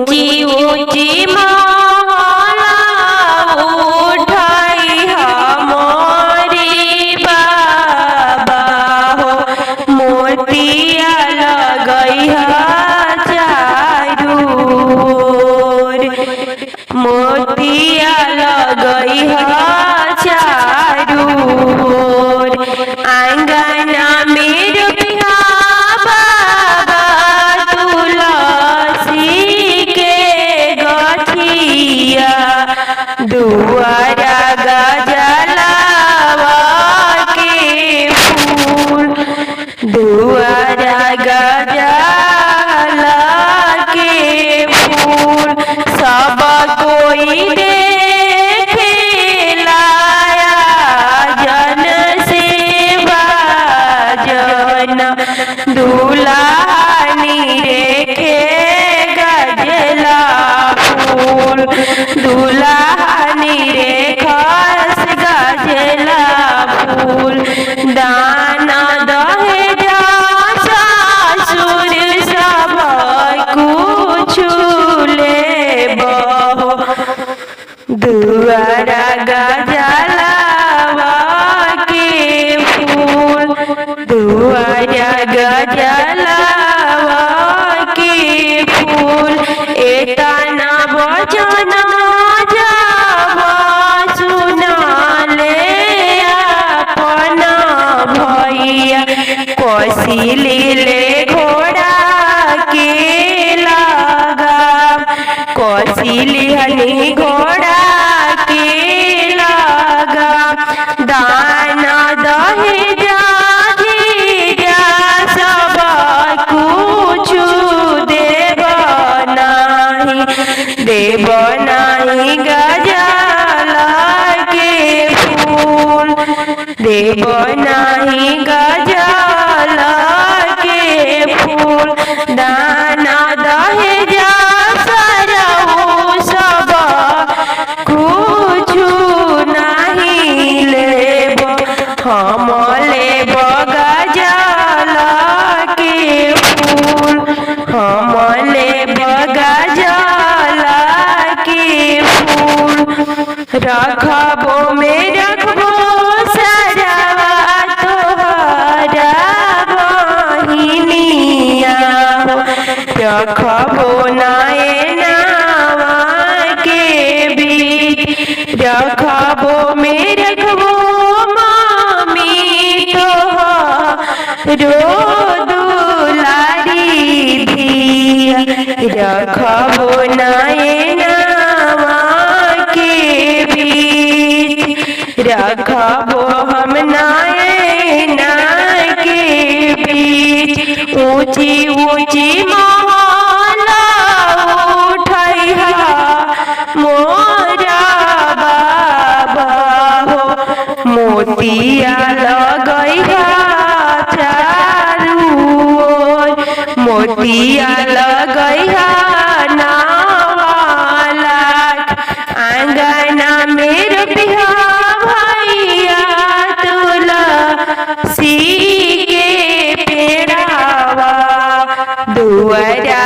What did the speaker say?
ऊंची ऊंची माला उठाई हमारी बाबा हो, मोतिया लगई चारू ओर, मोतिया लगई चारू ओर। आंगना में रुपया बाबा तुलसी के गठिया, दुआरा गजलावा के फूल, दुआरा गजला के फूल। सब कोई देखेला जन सेवा जन, दुल्हनी रेखे गजला फूल, दुल्हनी रेखस गजला फूल। दाना दहेजा ससुर सब कुछ लेबो, दुआरा गजलावा के फूल, दुआरा गजलावा के फूल। एतना वचन जब सुनाले अपना भैया, कौशिली ले घोड़ा के लगा, कौशिली हनी घोड़ा के लगा। दाना दहेजा जीजा सब कुछ देव नाही, देव नाही गजला के फूल, देव नाही गजला के फूल। दाना दहेजा सरहु सब कुछ नहीं लेब, हम लेब गजला के फूल, हम लेब गजला के फूल। रखबो में रखबो सरवा तोहरा बहिनिया हो, रखबो नैनवा के बीच, रखबो में रखबो मामी तोहरो दुलारी धिया, रखबो नैनवा के बीच, रखबो हम नैना के बीच। ऊंची ऊंची माला उठाई मोरा बाबा हो, मोतिया लगई चारू ओर, मोतिया लगई नावाला। आंगना में रुपया भैया तुलसी के पेड़ावा, दुआरा